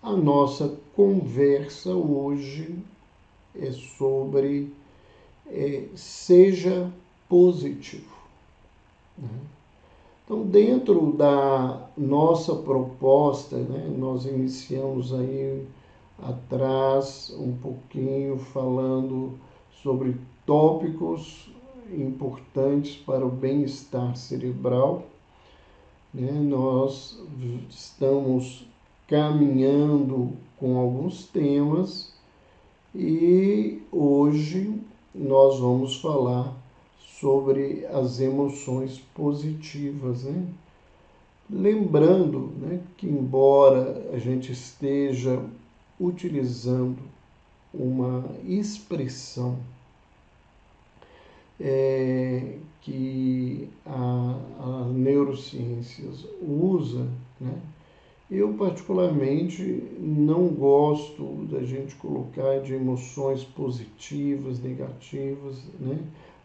A nossa conversa hoje é sobre seja positivo, né? Então, dentro da nossa proposta, né, nós iniciamos aí atrás um pouquinho falando sobre tópicos importantes para o bem-estar cerebral, né? Nós estamos caminhando com alguns temas e hoje nós vamos falar sobre as emoções positivas, né? Lembrando, né, que embora a gente esteja utilizando uma expressão que a neurociências usa, né? Eu particularmente não gosto da gente colocar de emoções positivas, negativas, né?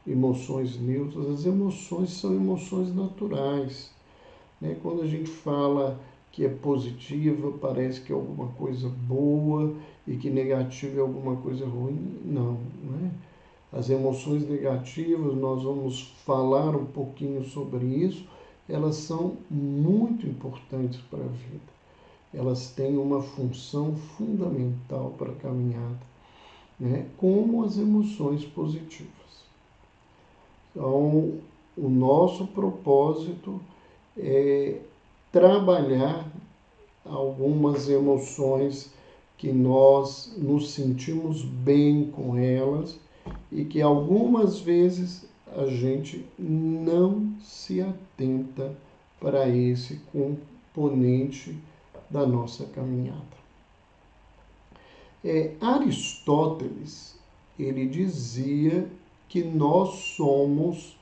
Emoções neutras. As emoções são emoções naturais, né? Quando a gente fala que é positiva, parece que é alguma coisa boa e que negativa é alguma coisa ruim. Não, né? As emoções negativas, nós vamos falar um pouquinho sobre isso, elas são muito importantes para a vida. Elas têm uma função fundamental para a caminhada, né? Como as emoções positivas. Então, o nosso propósito é trabalhar algumas emoções que nós nos sentimos bem com elas e que algumas vezes a gente não se atenta para esse componente da nossa caminhada. Aristóteles, ele dizia que nós somos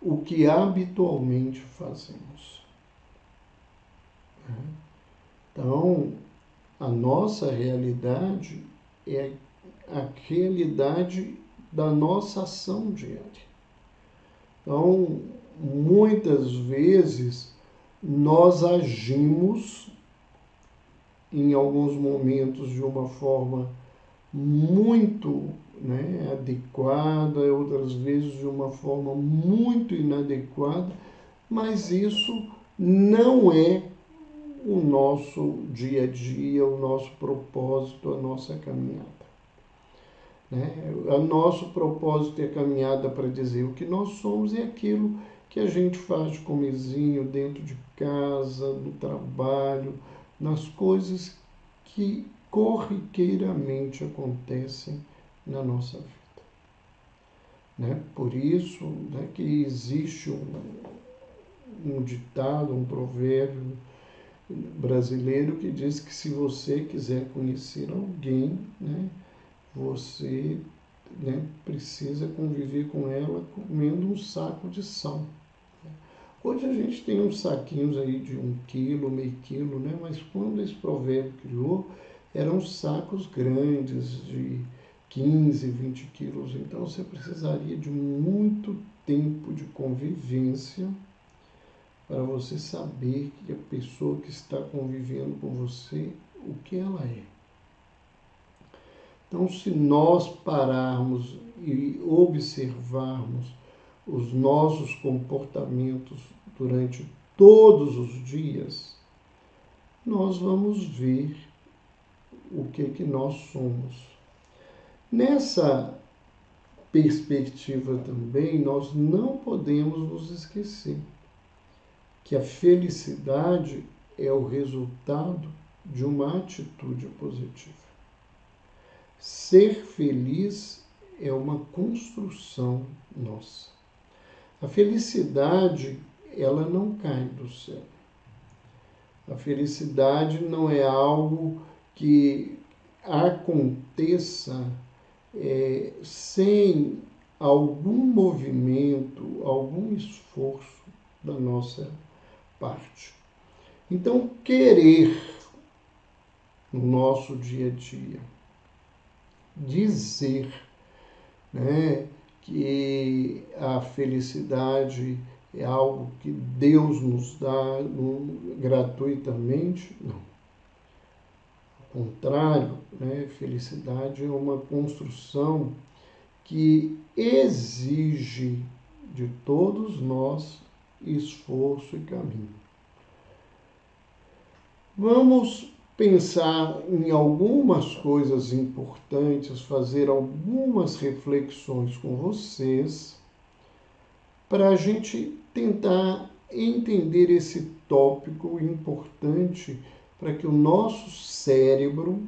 o que habitualmente fazemos. Então, a nossa realidade é a realidade da nossa ação diária. Então, muitas vezes, nós agimos em alguns momentos de uma forma muito, né, adequada, outras vezes de uma forma muito inadequada, mas isso não é o nosso dia a dia, o nosso propósito, a nossa caminhada, né? O nosso propósito e a caminhada para dizer o que nós somos é aquilo que a gente faz de comezinho dentro de casa, no trabalho, nas coisas que corriqueiramente acontecem na nossa vida, né? Por isso, né, que existe um ditado, um provérbio brasileiro que diz que se você quiser conhecer alguém, né, você, né, precisa conviver com ela comendo um saco de sal. Hoje a gente tem uns saquinhos aí de 1 quilo, meio quilo, né? Mas quando esse provérbio criou, eram sacos grandes de 15, 20 quilos. Então você precisaria de muito tempo de convivência para você saber que a pessoa que está convivendo com você, o que ela é. Então, se nós pararmos e observarmos os nossos comportamentos durante todos os dias, nós vamos ver o que nós somos. Nessa perspectiva também, nós não podemos nos esquecer que a felicidade é o resultado de uma atitude positiva. Ser feliz é uma construção nossa. A felicidade, ela não cai do céu. A felicidade não é algo que aconteça sem algum movimento, algum esforço da nossa parte. Então, querer no nosso dia a dia dizer, né, que a felicidade é algo que Deus nos dá gratuitamente, não. contrário, né? Felicidade é uma construção que exige de todos nós esforço e caminho. Vamos pensar em algumas coisas importantes, fazer algumas reflexões com vocês, para a gente tentar entender esse tópico importante para que o nosso cérebro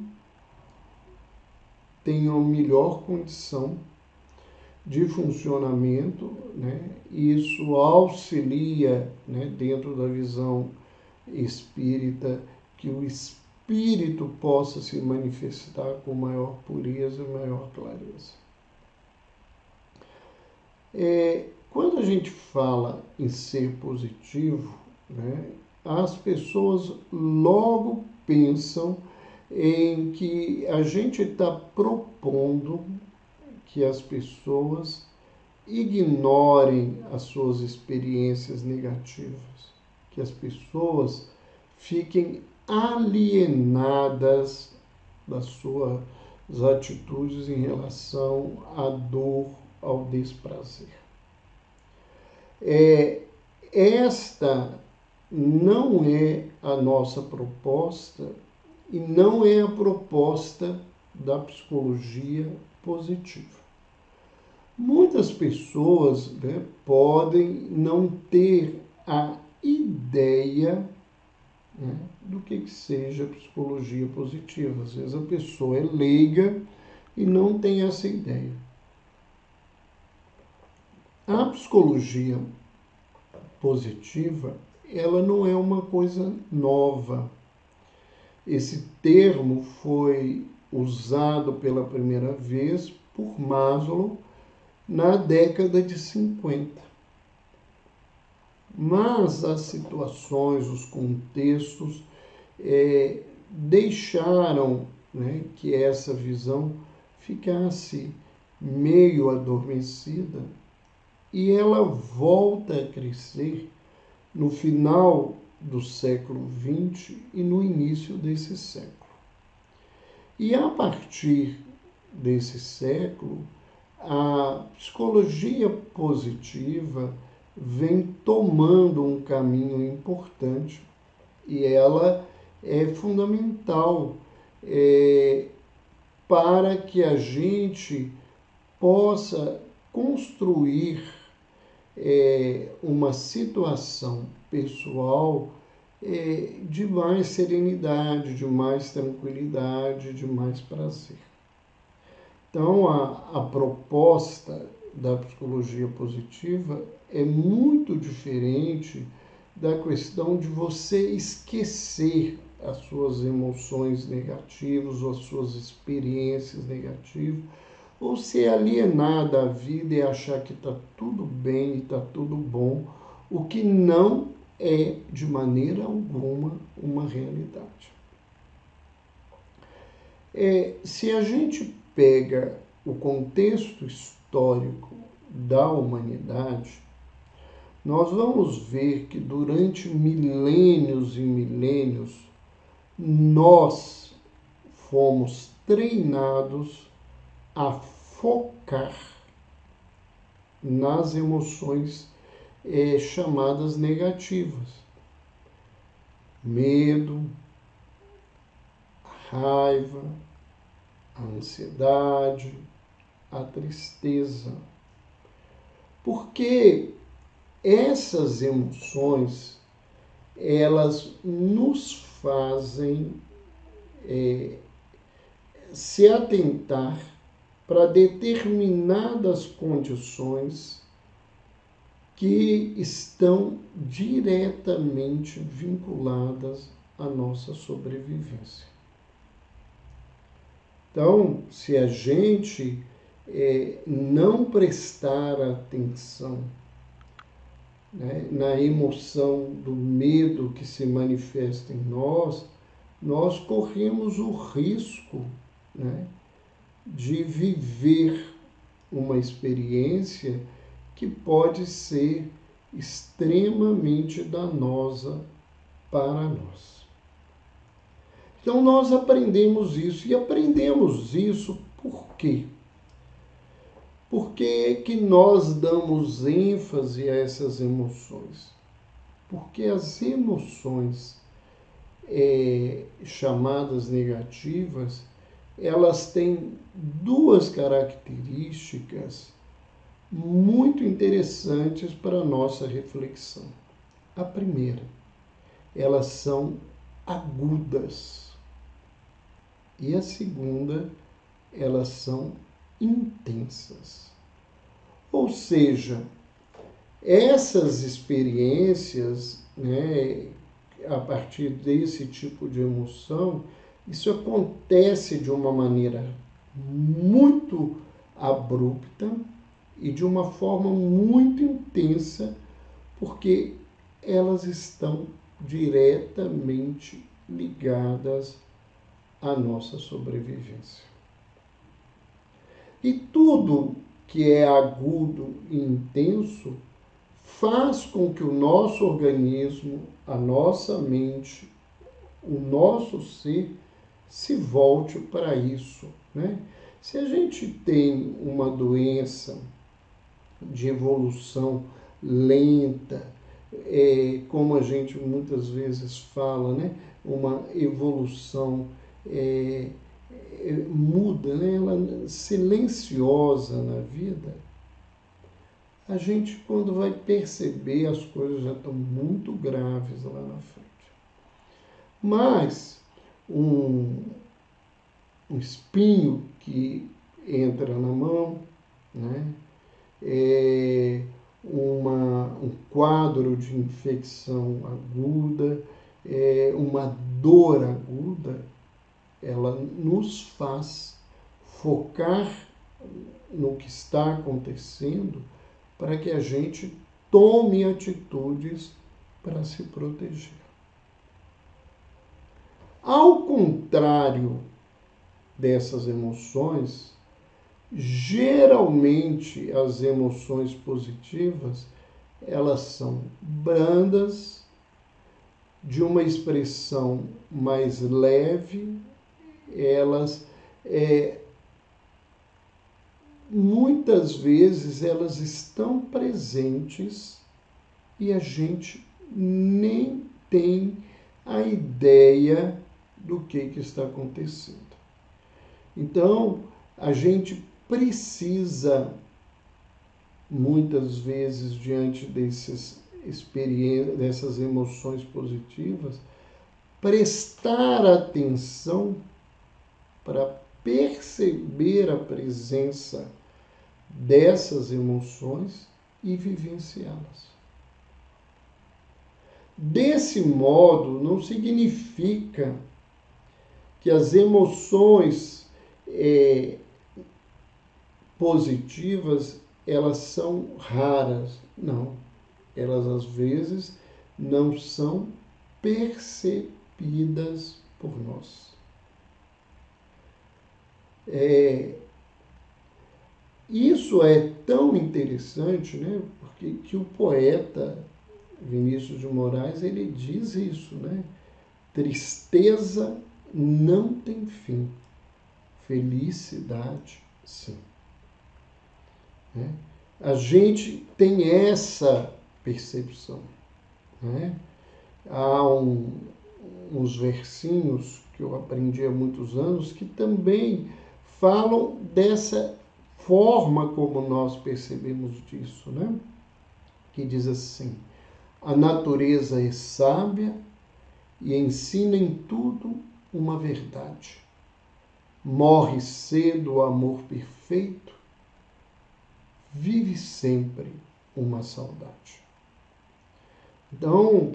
tenha uma melhor condição de funcionamento, né? Isso auxilia, né, dentro da visão espírita, que o espírito possa se manifestar com maior pureza e maior clareza. Quando a gente fala em ser positivo, né, as pessoas logo pensam em que a gente está propondo que as pessoas ignorem as suas experiências negativas, que as pessoas fiquem alienadas das suas atitudes em relação à dor, ao desprazer. Esta não é a nossa proposta e não é a proposta da psicologia positiva. Muitas pessoas, né, podem não ter a ideia, né, do que seja psicologia positiva. Às vezes a pessoa é leiga e não tem essa ideia. A psicologia positiva, ela não é uma coisa nova. Esse termo foi usado pela primeira vez por Maslow na década de 50. Mas as situações, os contextos deixaram, né, que essa visão ficasse meio adormecida, e ela volta a crescer no final do século XX e no início desse século. E a partir desse século, a psicologia positiva vem tomando um caminho importante, e ela é fundamental para que a gente possa construir uma situação pessoal de mais serenidade, de mais tranquilidade, de mais prazer. Então, a proposta da psicologia positiva é muito diferente da questão de você esquecer as suas emoções negativas, ou as suas experiências negativas, ou ser alienar da vida e achar que está tudo bem e está tudo bom, o que não é de maneira alguma uma realidade. Se a gente pega o contexto histórico da humanidade, nós vamos ver que durante milênios e milênios nós fomos treinados a focar nas emoções chamadas negativas. Medo, a raiva, a ansiedade, a tristeza. Porque essas emoções, elas nos fazem se atentar para determinadas condições que estão diretamente vinculadas à nossa sobrevivência. Então, se a gente não prestar atenção, né, na emoção do medo que se manifesta em nós, nós corremos o risco, né, de viver uma experiência que pode ser extremamente danosa para nós. Então nós aprendemos isso. E aprendemos isso por quê? Por que que nós damos ênfase a essas emoções? Porque as emoções chamadas negativas, elas têm duas características muito interessantes para a nossa reflexão. A primeira, elas são agudas. E a segunda, elas são intensas. Ou seja, essas experiências, né, a partir desse tipo de emoção, isso acontece de uma maneira muito abrupta e de uma forma muito intensa, porque elas estão diretamente ligadas à nossa sobrevivência. E tudo que é agudo e intenso faz com que o nosso organismo, a nossa mente, o nosso ser se volte para isso, né? Se a gente tem uma doença de evolução lenta, como a gente muitas vezes fala, né? Uma evolução muda, né? Ela silenciosa na vida, a gente, quando vai perceber, as coisas já estão muito graves lá na frente. Mas um espinho que entra na mão, né? Um quadro de infecção aguda, uma dor aguda, ela nos faz focar no que está acontecendo para que a gente tome atitudes para se proteger. Ao contrário dessas emoções, geralmente as emoções positivas, elas são brandas, de uma expressão mais leve, elas muitas vezes elas estão presentes e a gente nem tem a ideia do que está acontecendo. Então, a gente precisa, muitas vezes, diante dessas emoções positivas, prestar atenção para perceber a presença dessas emoções e vivenciá-las. Desse modo, não significa que as emoções positivas, elas são raras. Não. Elas, às vezes, não são percebidas por nós. Isso é tão interessante, né? Porque que o poeta Vinícius de Moraes, ele diz isso, né? Tristeza não tem fim, felicidade sim. Né? A gente tem essa percepção. Né? Há uns versinhos que eu aprendi há muitos anos que também falam dessa forma como nós percebemos disso, né? Que diz assim: a natureza é sábia e ensina em tudo uma verdade. Morre cedo o amor perfeito, vive sempre uma saudade. Então,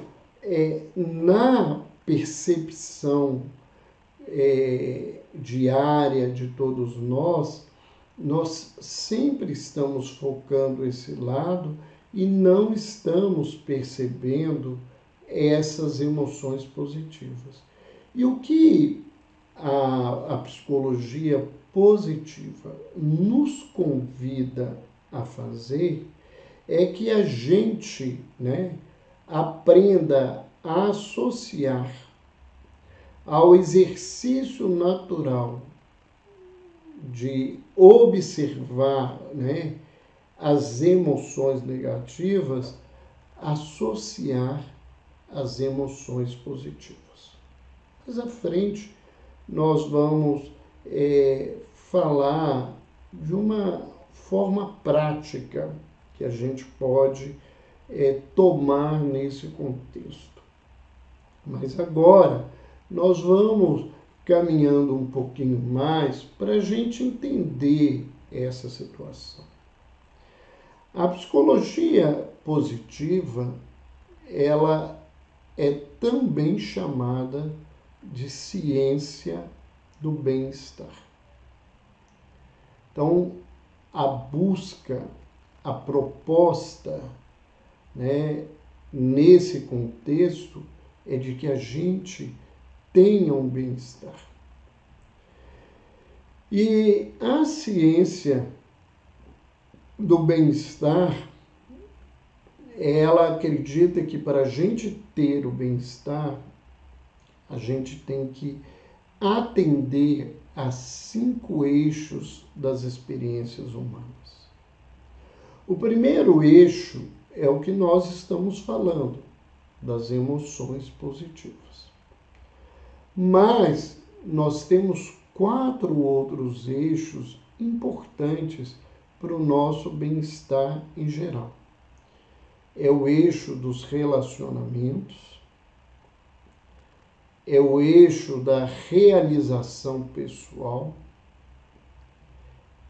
na percepção diária de todos nós sempre estamos focando esse lado e não estamos percebendo essas emoções positivas. E o que a psicologia positiva nos convida a fazer é que a gente, né, aprenda a associar ao exercício natural de observar, né, as emoções negativas, associar as emoções positivas. Mais à frente, nós vamos falar de uma forma prática que a gente pode tomar nesse contexto. Mas agora, nós vamos caminhando um pouquinho mais para a gente entender essa situação. A psicologia positiva, ela é também chamada de ciência do bem-estar. Então, a busca, a proposta, né, nesse contexto é de que a gente tenha um bem-estar. E a ciência do bem-estar, ela acredita que para a gente ter o bem-estar, a gente tem que atender a 5 eixos das experiências humanas. O primeiro eixo é o que nós estamos falando, das emoções positivas. Mas nós temos 4 outros eixos importantes para o nosso bem-estar em geral. É o eixo dos relacionamentos, é o eixo da realização pessoal,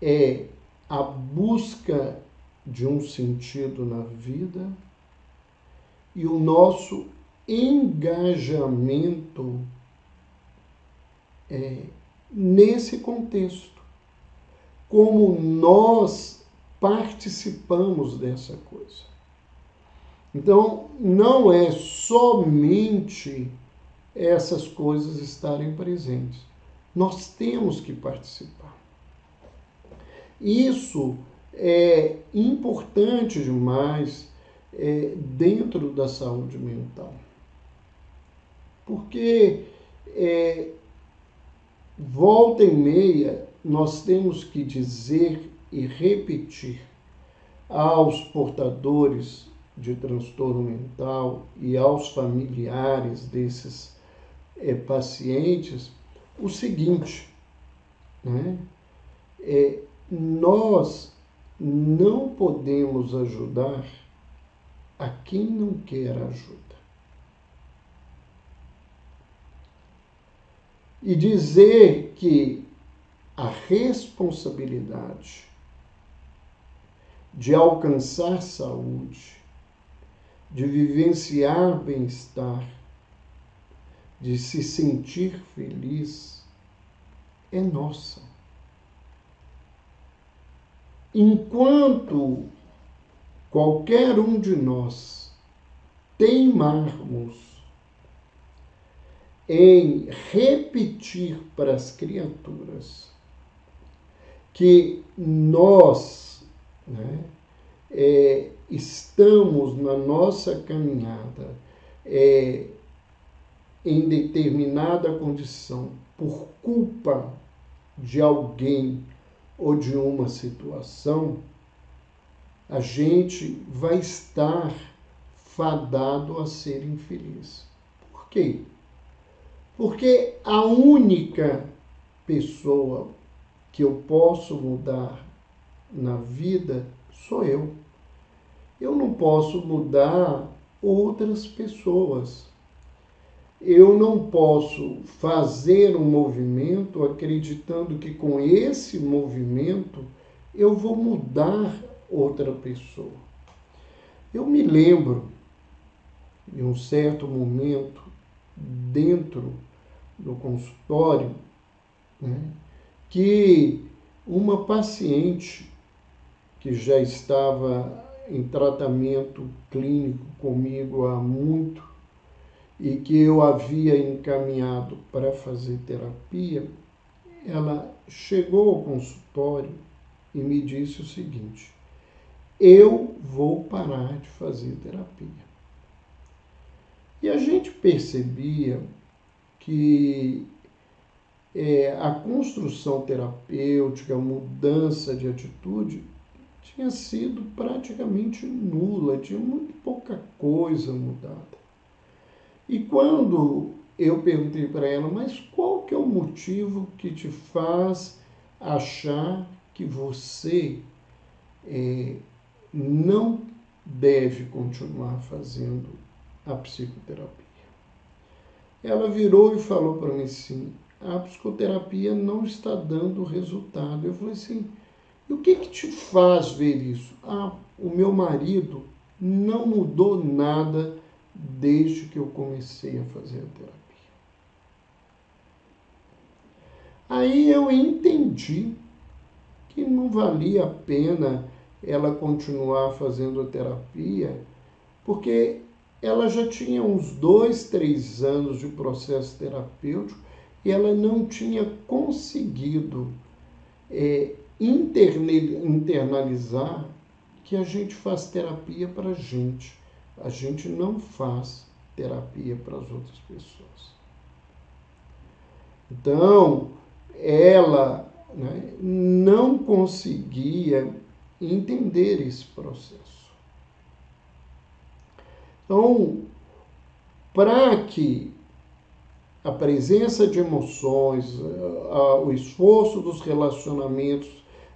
é a busca de um sentido na vida e o nosso engajamento nesse contexto. Como nós participamos dessa coisa. Então, não é somente essas coisas estarem presentes. Nós temos que participar. Isso é importante demais dentro da saúde mental. Porque volta e meia nós temos que dizer e repetir aos portadores de transtorno mental e aos familiares desses pacientes o seguinte, né? Nós não podemos ajudar a quem não quer ajuda. E dizer que a responsabilidade de alcançar saúde, de vivenciar bem-estar, de se sentir feliz, é nossa. Enquanto qualquer um de nós teimarmos em repetir para as criaturas que nós, né, estamos na nossa caminhada em determinada condição por culpa de alguém ou de uma situação, a gente vai estar fadado a ser infeliz. Por quê? Porque a única pessoa que eu posso mudar na vida sou eu. Eu não posso mudar outras pessoas. Eu não posso fazer um movimento acreditando que com esse movimento eu vou mudar outra pessoa. Eu me lembro, em um certo momento, dentro do consultório, né, que uma paciente que já estava em tratamento clínico comigo há muito e que eu havia encaminhado para fazer terapia, ela chegou ao consultório e me disse o seguinte: eu vou parar de fazer terapia. E a gente percebia que a construção terapêutica, a mudança de atitude tinha sido praticamente nula, tinha muito pouca coisa mudada. E quando eu perguntei para ela, mas qual que é o motivo que te faz achar que você não deve continuar fazendo a psicoterapia? Ela virou e falou para mim assim, a psicoterapia não está dando resultado. Eu falei assim, e o que te faz ver isso? O meu marido não mudou nada desde que eu comecei a fazer a terapia. Aí eu entendi que não valia a pena ela continuar fazendo a terapia, porque ela já tinha uns 2, 3 anos de processo terapêutico e ela não tinha conseguido internalizar que a gente faz terapia para a gente não faz terapia para as outras pessoas. Então, ela não conseguia entender esse processo. Então, para que a presença de emoções, o esforço dos relacionamentos,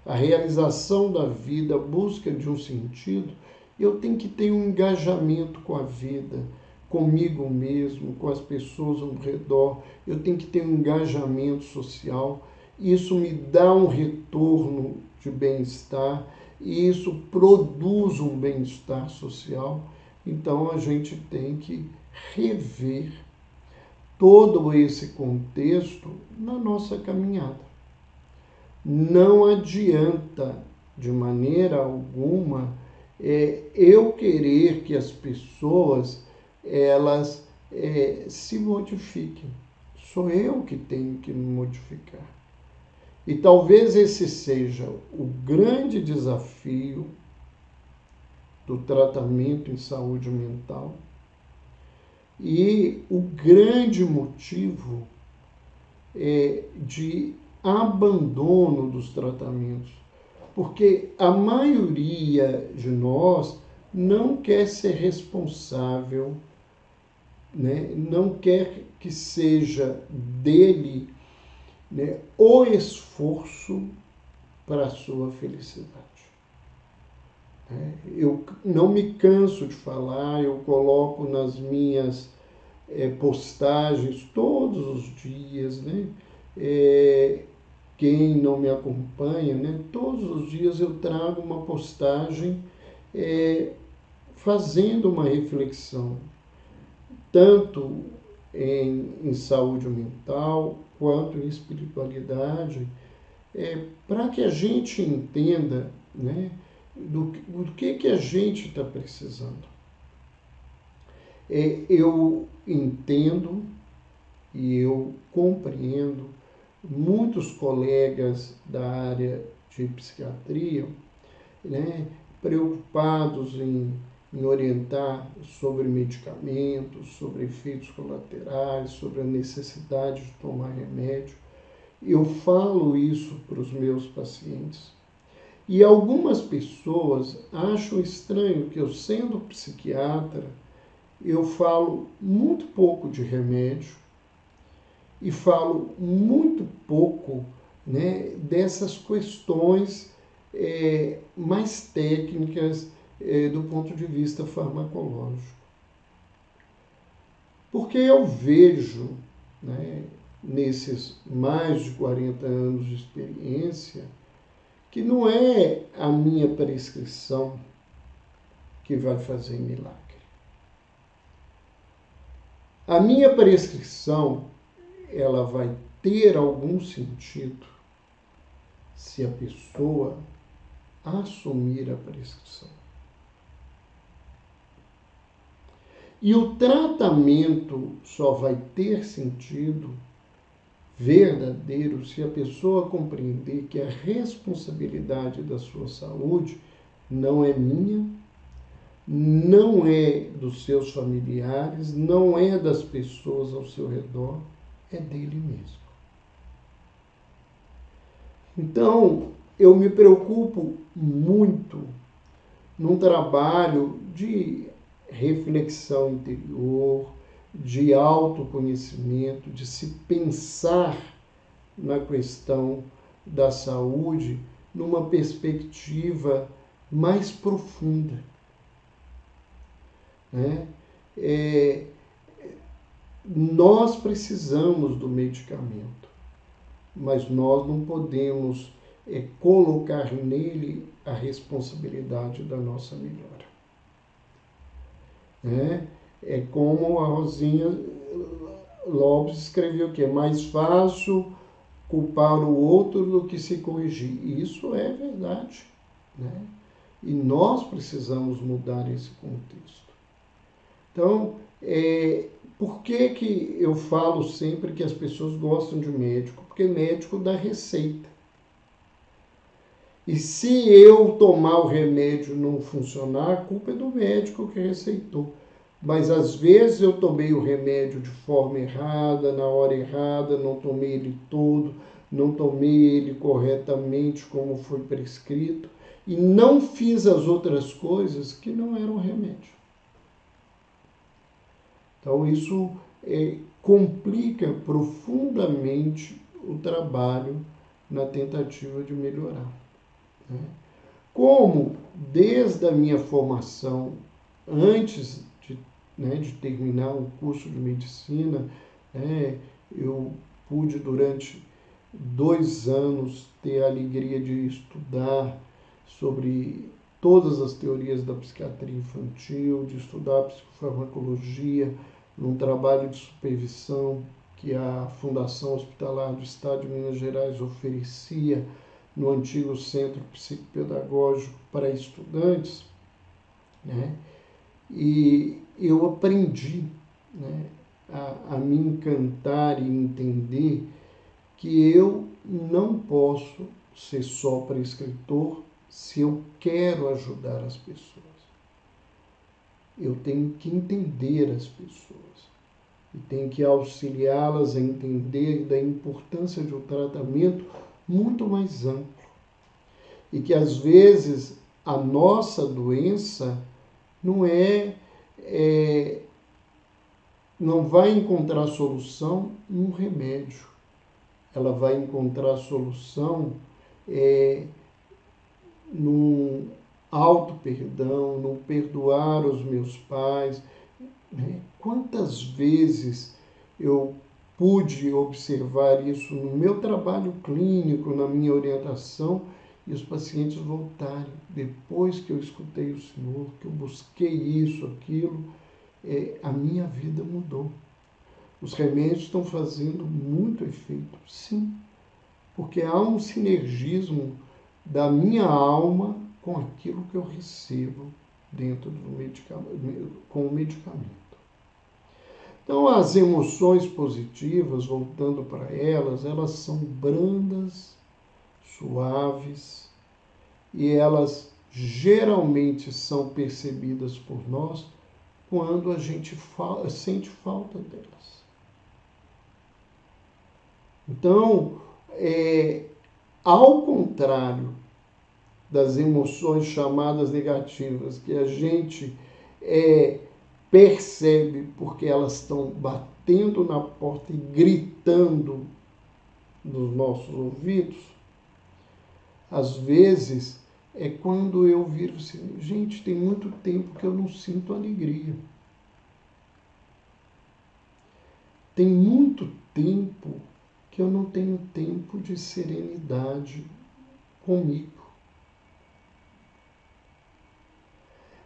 a realização da vida, a busca de um sentido, eu tenho que ter um engajamento com a vida, comigo mesmo, com as pessoas ao redor, eu tenho que ter um engajamento social, isso me dá um retorno de bem-estar, e isso produz um bem-estar social. Então a gente tem que rever todo esse contexto na nossa caminhada. Não adianta, de maneira alguma, eu querer que as pessoas elas se modifiquem. Sou eu que tenho que me modificar. E talvez esse seja o grande desafio do tratamento em saúde mental e o grande motivo de abandono dos tratamentos, porque a maioria de nós não quer ser responsável, não quer que seja dele o esforço para a sua felicidade. Eu não me canso de falar, eu coloco nas minhas postagens todos os dias, quem não me acompanha, todos os dias eu trago uma postagem fazendo uma reflexão, tanto em saúde mental quanto em espiritualidade, para que a gente entenda do que a gente está precisando. Eu entendo e eu compreendo muitos colegas da área de psiquiatria preocupados em orientar sobre medicamentos, sobre efeitos colaterais, sobre a necessidade de tomar remédio. Eu falo isso para os meus pacientes. E algumas pessoas acham estranho que eu, sendo psiquiatra, eu falo muito pouco de remédio e falo muito pouco dessas questões mais técnicas do ponto de vista farmacológico. Porque eu vejo, nesses mais de 40 anos de experiência, que não é a minha prescrição que vai fazer milagre. A minha prescrição, ela vai ter algum sentido se a pessoa assumir a prescrição. E o tratamento só vai ter sentido verdadeiro se a pessoa compreender que a responsabilidade da sua saúde não é minha, não é dos seus familiares, não é das pessoas ao seu redor, é dele mesmo. Então, eu me preocupo muito num trabalho de reflexão interior, de autoconhecimento, de se pensar na questão da saúde numa perspectiva mais profunda, né? Nós precisamos do medicamento, mas nós não podemos colocar nele a responsabilidade da nossa melhora. Né? É como a Rosinha Lopes escreveu que é mais fácil culpar o outro do que se corrigir. E isso é verdade. Né? E nós precisamos mudar esse contexto. Então, por que eu falo sempre que as pessoas gostam de médico? Porque médico dá receita. E se eu tomar o remédio e não funcionar, a culpa é do médico que receitou. Mas às vezes eu tomei o remédio de forma errada, na hora errada, não tomei ele todo, não tomei ele corretamente como foi prescrito e não fiz as outras coisas que não eram remédio. Então isso complica profundamente o trabalho na tentativa de melhorar. Né? Como desde a minha formação, antes de terminar o curso de medicina, eu pude durante 2 anos ter a alegria de estudar sobre todas as teorias da psiquiatria infantil, de estudar a psicofarmacologia, num trabalho de supervisão que a Fundação Hospitalar do Estado de Minas Gerais oferecia no antigo Centro Psicopedagógico para Estudantes, né? E eu aprendi, né, a me encantar e entender que eu não posso ser só prescritor se eu quero ajudar as pessoas. Eu tenho que entender as pessoas e tenho que auxiliá-las a entender da importância de um tratamento muito mais amplo. E que às vezes a nossa doença não vai encontrar solução num remédio. Ela vai encontrar solução num auto-perdão, no perdoar os meus pais. Né? Quantas vezes eu pude observar isso no meu trabalho clínico, na minha orientação, e os pacientes voltarem. Depois que eu escutei o Senhor, que eu busquei isso, aquilo, a minha vida mudou. Os remédios estão fazendo muito efeito, sim, porque há um sinergismo da minha alma com aquilo que eu recebo dentro do medicamento, com o medicamento. Então, as emoções positivas, voltando para elas são brandas, suaves, e elas geralmente são percebidas por nós quando a gente sente falta delas. Então, ao contrário das emoções chamadas negativas, que a gente percebe porque elas estão batendo na porta e gritando nos nossos ouvidos, às vezes é quando eu viro assim, gente, tem muito tempo que eu não sinto alegria. Tem muito tempo que eu não tenho tempo de serenidade comigo.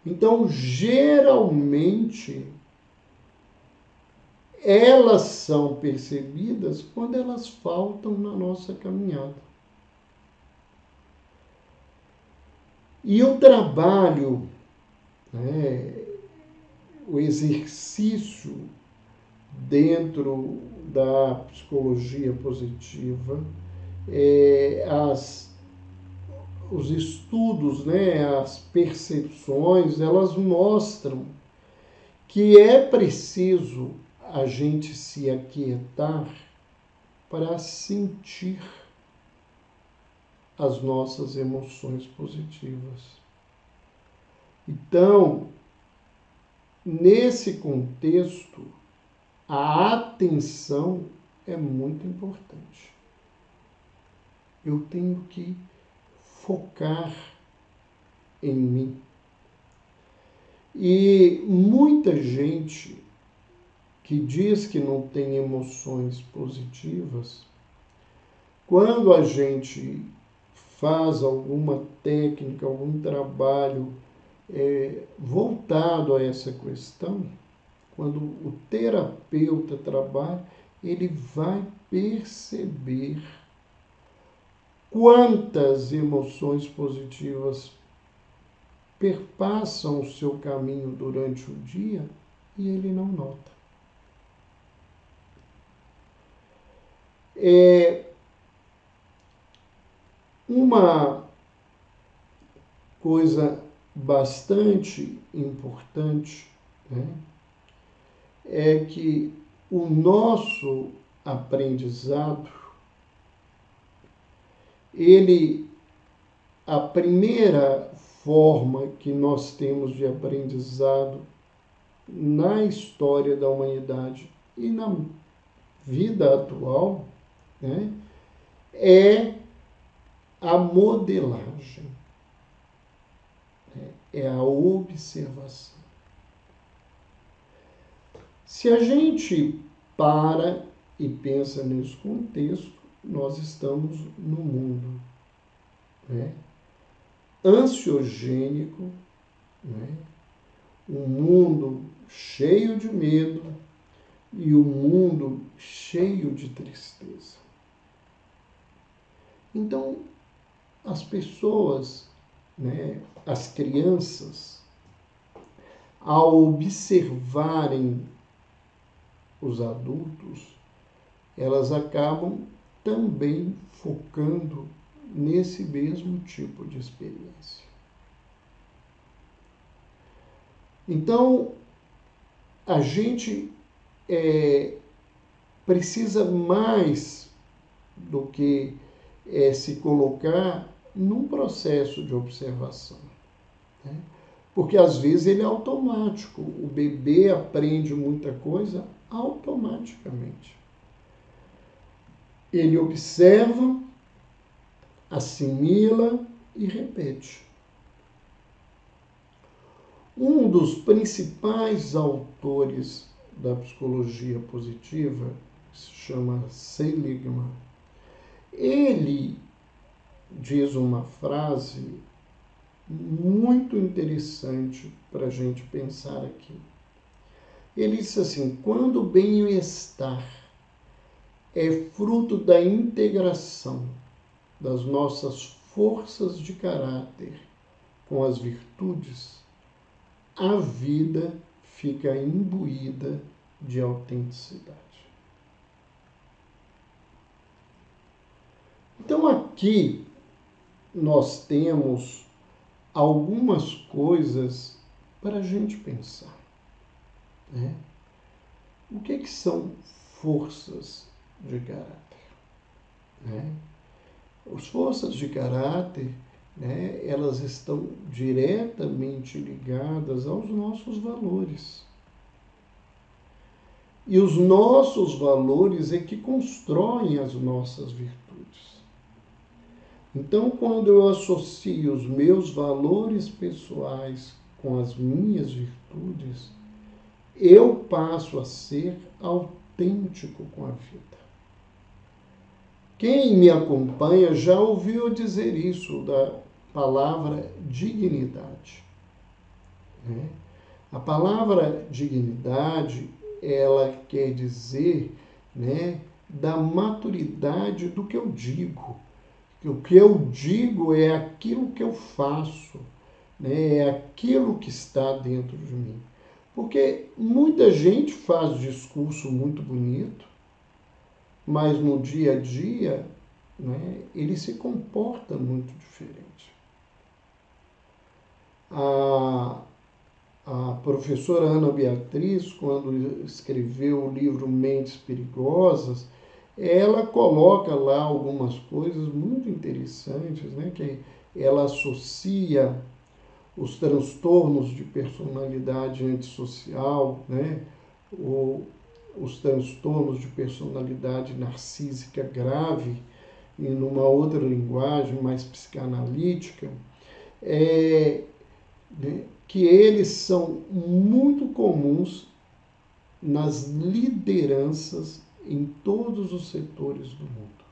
Então, geralmente, elas são percebidas quando elas faltam na nossa caminhada. E o trabalho, o exercício dentro da psicologia positiva, os estudos, as percepções, elas mostram que é preciso a gente se aquietar para sentir as nossas emoções positivas. Então, nesse contexto, a atenção é muito importante. Eu tenho que focar em mim. E muita gente que diz que não tem emoções positivas, quando a gente faz alguma técnica, algum trabalho voltado a essa questão, quando o terapeuta trabalha, ele vai perceber quantas emoções positivas perpassam o seu caminho durante o dia e ele não nota. Uma coisa bastante importante, né, é que o nosso aprendizado, a primeira forma que nós temos de aprendizado na história da humanidade e na vida atual, né, é a modelagem, né, é a observação. Se a gente para e pensa nesse contexto, nós estamos no mundo, né, ansiogênico, né, um mundo cheio de medo e um mundo cheio de tristeza. Então, as pessoas, né, as crianças, ao observarem os adultos, elas acabam também focando nesse mesmo tipo de experiência. Então, a gente precisa mais do que se colocar num processo de observação, né? Porque às vezes ele é automático. O bebê aprende muita coisa automaticamente. Ele observa, assimila e repete. Um dos principais autores da psicologia positiva, que se chama Seligman, ele diz uma frase muito interessante para a gente pensar aqui. Ele diz assim: quando o bem-estar é fruto da integração das nossas forças de caráter com as virtudes, a vida fica imbuída de autenticidade. Então aqui nós temos algumas coisas para a gente pensar, né? O que são forças de caráter, né? As forças de caráter, né, elas estão diretamente ligadas aos nossos valores. E os nossos valores é que constroem as nossas virtudes. Então, quando eu associo os meus valores pessoais com as minhas virtudes, eu passo a ser autêntico com a vida. Quem me acompanha já ouviu dizer isso, da palavra dignidade, né? A palavra dignidade, ela quer dizer, né, da maturidade do que eu digo. O que eu digo é aquilo que eu faço, né? É aquilo que está dentro de mim. Porque muita gente faz discurso muito bonito, mas no dia a dia, né, ele se comporta muito diferente. A professora Ana Beatriz, quando escreveu o livro Mentes Perigosas, ela coloca lá algumas coisas muito interessantes, né? Que ela associa os transtornos de personalidade antissocial, né? Os transtornos de personalidade narcísica grave, e numa outra linguagem mais psicanalítica, né, que eles são muito comuns nas lideranças em todos os setores do mundo.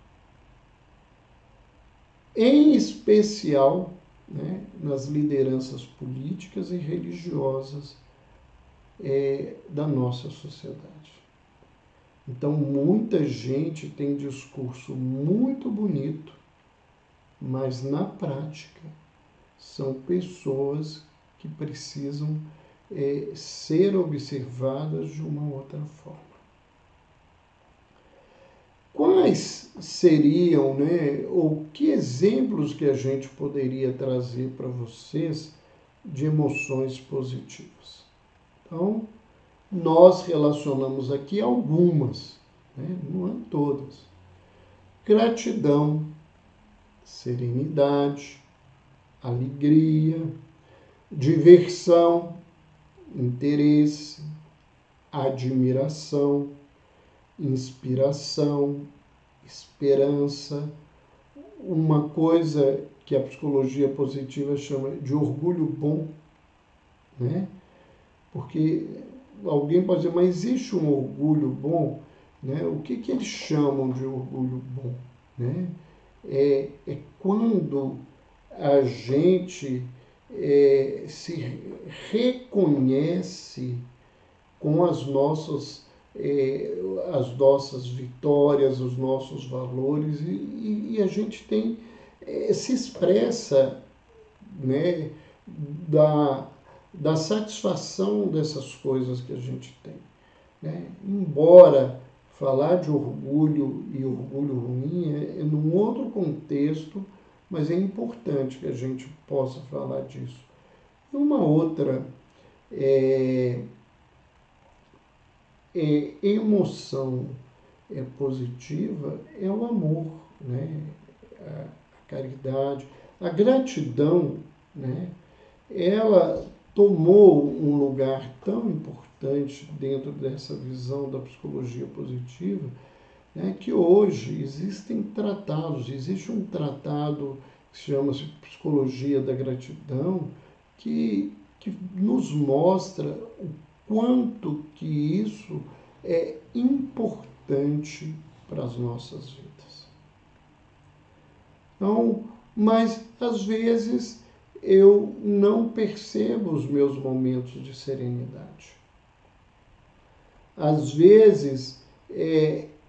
Em especial, né, nas lideranças políticas e religiosas da nossa sociedade. Então, muita gente tem discurso muito bonito, mas na prática são pessoas que precisam ser observadas de uma outra forma. Quais seriam, né, ou que exemplos que a gente poderia trazer para vocês de emoções positivas? Então, nós relacionamos aqui algumas, né, não é todas. Gratidão, serenidade, alegria, diversão, interesse, admiração, inspiração, esperança, uma coisa que a psicologia positiva chama de orgulho bom, né? Porque alguém pode dizer, mas existe um orgulho bom? Né? O que eles chamam de orgulho bom? Né? É quando a gente se reconhece com as nossas vitórias, os nossos valores, e a gente tem se expressa, né, da satisfação dessas coisas que a gente tem. Né? Embora falar de orgulho e orgulho ruim é num outro contexto, mas é importante que a gente possa falar disso. Uma outra emoção positiva é o amor, né? A caridade, a gratidão, né? Ela tomou um lugar tão importante dentro dessa visão da psicologia positiva, né, que hoje existem tratados, existe um tratado que se chama Psicologia da Gratidão, que nos mostra o quanto que isso é importante para as nossas vidas. Então, mas às vezes eu não percebo os meus momentos de serenidade. Às vezes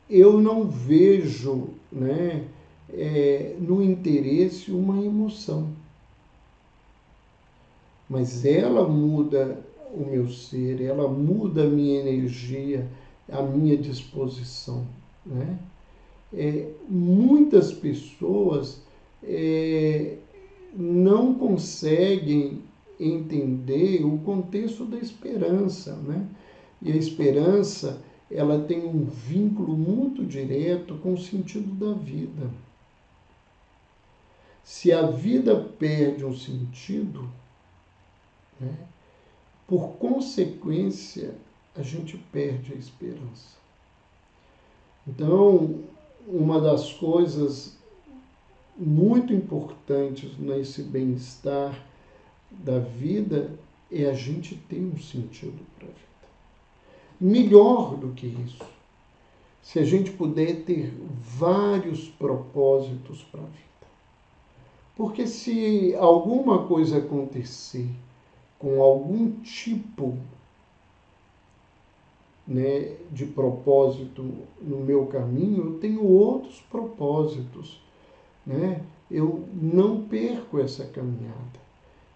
eu não vejo, né, no interesse uma emoção. Mas ela muda o meu ser, ela muda a minha energia, a minha disposição. Né? Muitas pessoas não conseguem entender o contexto da esperança, né? E a esperança, ela tem um vínculo muito direto com o sentido da vida. Se a vida perde um sentido, né, por consequência, a gente perde a esperança. Então, uma das coisas muito importantes nesse bem-estar da vida é a gente ter um sentido para a vida. Melhor do que isso, se a gente puder ter vários propósitos para a vida. Porque se alguma coisa acontecer com algum tipo, né, de propósito no meu caminho, eu tenho outros propósitos. Né? Eu não perco essa caminhada.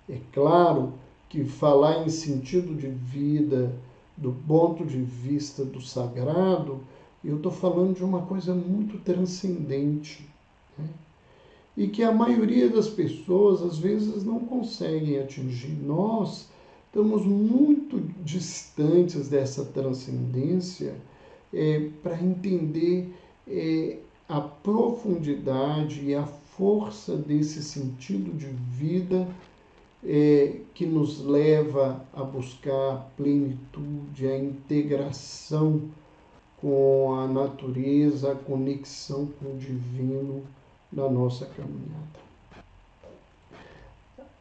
É claro que falar em sentido de vida, do ponto de vista do sagrado, eu estou falando de uma coisa muito transcendente, né? E que a maioria das pessoas às vezes não conseguem atingir. Nós estamos muito distantes dessa transcendência para entender a profundidade e a força desse sentido de vida que nos leva a buscar a plenitude, a integração com a natureza, a conexão com o divino na nossa caminhada.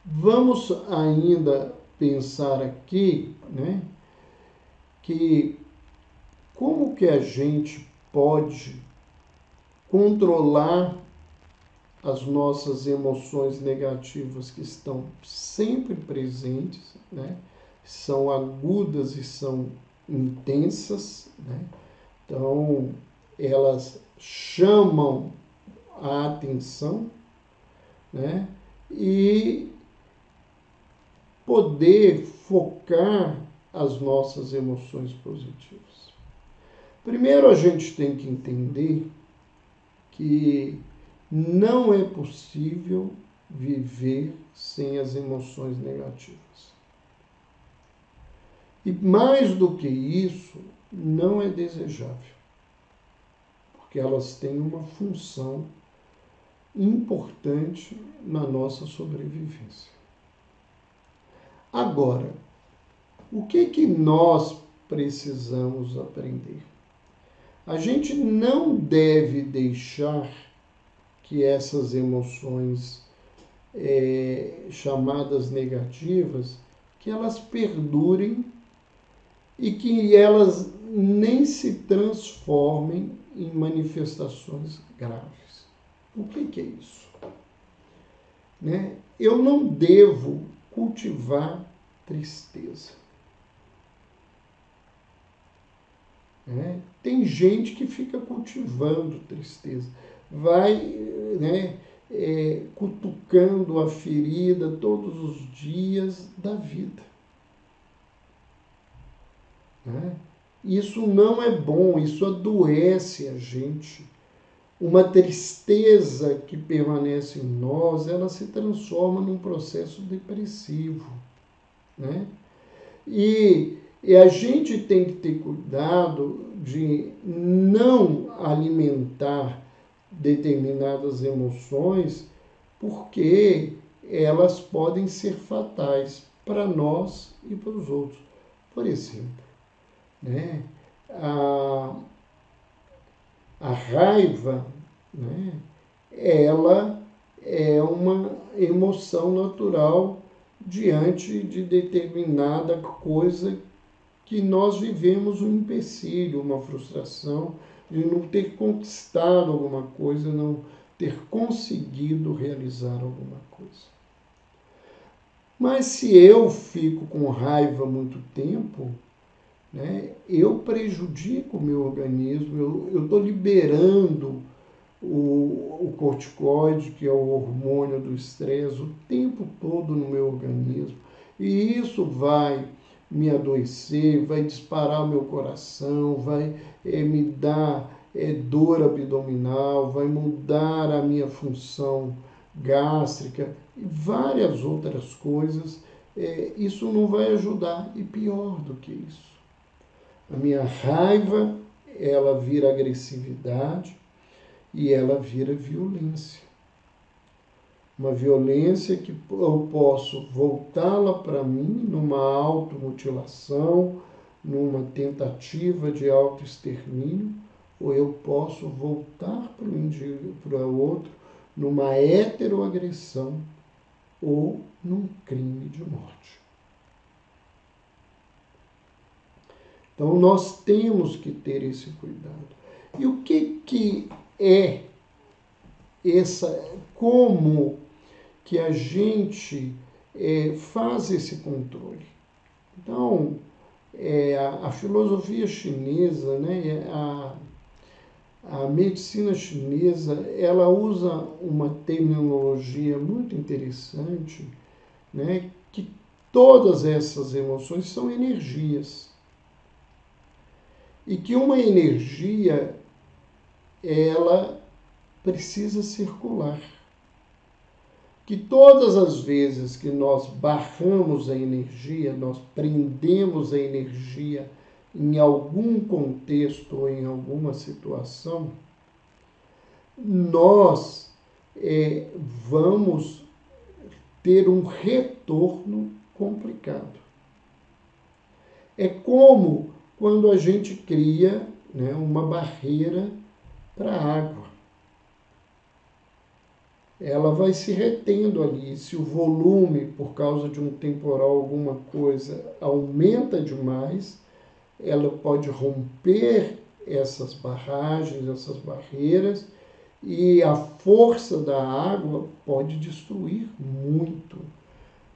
Vamos ainda pensar aqui, né, que como que a gente pode controlar as nossas emoções negativas que estão sempre presentes, né? São agudas e são intensas, né? Então, elas chamam a atenção, né? E poder focar as nossas emoções positivas. Primeiro, a gente tem que entender que não é possível viver sem as emoções negativas. E mais do que isso, não é desejável, porque elas têm uma função importante na nossa sobrevivência. Agora, o que nós precisamos aprender? A gente não deve deixar que essas emoções chamadas negativas, que elas perdurem e que elas nem se transformem em manifestações graves. O que é isso? Né? Eu não devo cultivar tristeza. Tem gente que fica cultivando tristeza, vai, né, cutucando a ferida todos os dias da vida. Né? Isso não é bom, isso adoece a gente. Uma tristeza que permanece em nós, ela se transforma num processo depressivo. Né? E a gente tem que ter cuidado de não alimentar determinadas emoções, porque elas podem ser fatais para nós e para os outros. Por exemplo, né, a raiva, né, ela é uma emoção natural diante de determinada coisa que nós vivemos um empecilho, uma frustração de não ter conquistado alguma coisa, não ter conseguido realizar alguma coisa. Mas se eu fico com raiva muito tempo, né, eu prejudico o meu organismo, eu estou liberando o corticoide, que é o hormônio do estresse, o tempo todo no meu organismo. E isso vai me adoecer, vai disparar meu coração, vai me dar dor abdominal, vai mudar a minha função gástrica e várias outras coisas. Isso não vai ajudar. E pior do que isso, a minha raiva, ela vira agressividade e ela vira violência. Uma violência que eu posso voltá-la para mim numa automutilação, numa tentativa de autoextermínio, ou eu posso voltar para o outro numa heteroagressão ou num crime de morte. Então, nós temos que ter esse cuidado. E o que é como que a gente faz esse controle? Então, a filosofia chinesa, né, a medicina chinesa, ela usa uma terminologia muito interessante, né, que todas essas emoções são energias. E que uma energia, ela precisa circular. Que todas as vezes que nós barramos a energia, nós prendemos a energia em algum contexto ou em alguma situação, nós vamos ter um retorno complicado. É como quando a gente cria, né, uma barreira para a água. Ela vai se retendo ali. Se o volume, por causa de um temporal, alguma coisa, aumenta demais, ela pode romper essas barragens, essas barreiras, e a força da água pode destruir muito,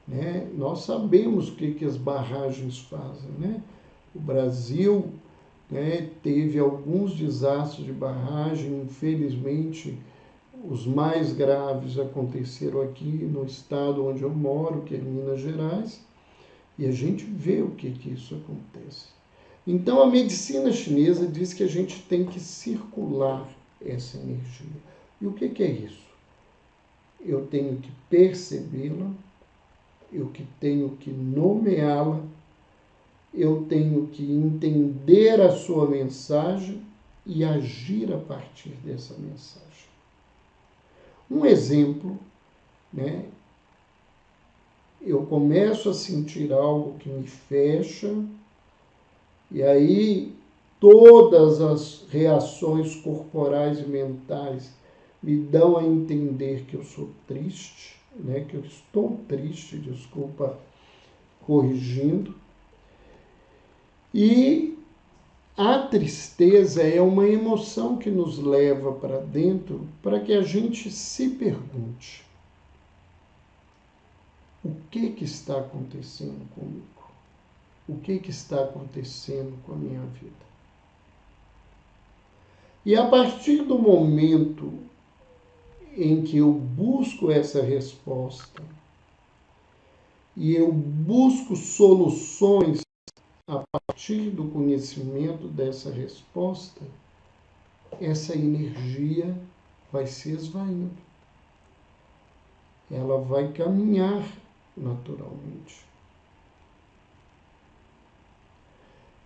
né? Nós sabemos o que as barragens fazem, né? O Brasil, né, teve alguns desastres de barragem, infelizmente os mais graves aconteceram aqui no estado onde eu moro, que é Minas Gerais, e a gente vê o que isso acontece. Então a medicina chinesa diz que a gente tem que circular essa energia. E o que é isso? Eu tenho que percebê-la, eu tenho que nomeá-la, eu tenho que entender a sua mensagem e agir a partir dessa mensagem. Um exemplo, né? Eu começo a sentir algo que me fecha, e aí todas as reações corporais e mentais me dão a entender que eu sou triste, né? Que eu estou triste, desculpa, corrigindo. E a tristeza é uma emoção que nos leva para dentro para que a gente se pergunte: o que está acontecendo comigo? O que está acontecendo com a minha vida? E a partir do momento em que eu busco essa resposta e eu busco soluções a partir do conhecimento dessa resposta, essa energia vai se esvaindo. Ela vai caminhar naturalmente.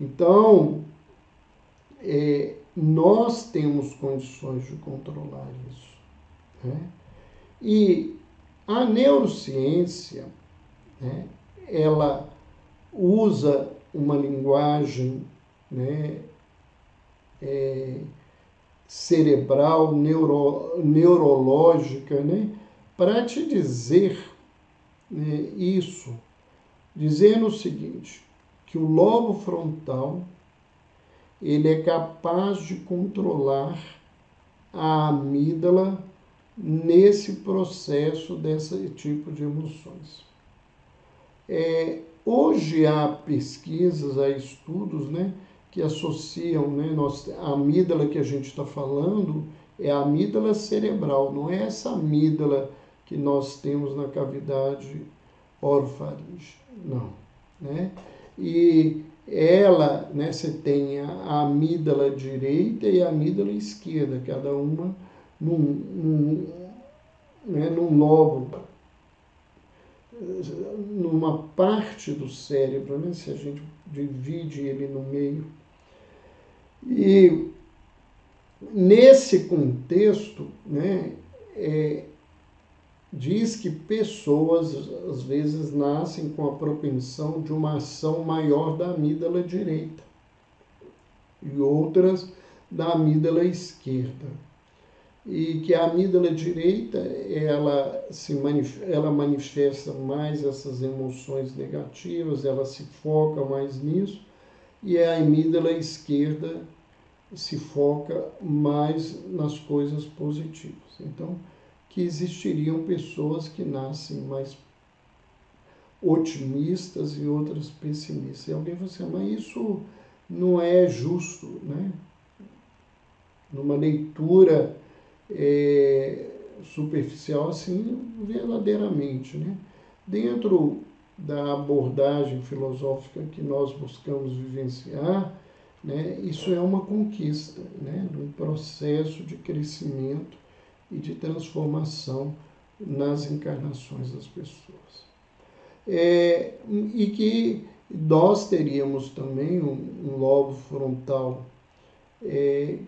Então, nós temos condições de controlar isso, né? E a neurociência, né, ela usa uma linguagem, né, cerebral, neurológica, né, para te dizer, né, isso, dizendo o seguinte, que o lobo frontal ele é capaz de controlar a amígdala nesse processo desse tipo de emoções. Hoje há pesquisas, há estudos, né, que associam, né, a amígdala que a gente está falando é a amígdala cerebral, não é essa amígdala que nós temos na cavidade orofaringe, não, né? E ela, né, você tem a amígdala direita e a amígdala esquerda, cada uma num lobo, numa parte do cérebro, né, se a gente divide ele no meio. E nesse contexto, né, diz que pessoas às vezes nascem com a propensão de uma ação maior da amígdala direita e outras da amígdala esquerda. E que a amígdala direita, ela manifesta mais essas emoções negativas, ela se foca mais nisso, e a amígdala esquerda se foca mais nas coisas positivas. Então, que existiriam pessoas que nascem mais otimistas e outras pessimistas. E alguém vai dizer, mas isso não é justo, né? Numa leitura superficial, assim, verdadeiramente, né? Dentro da abordagem filosófica que nós buscamos vivenciar, né, isso é uma conquista, né, um processo de crescimento e de transformação nas encarnações das pessoas. E que nós teríamos também um lobo frontal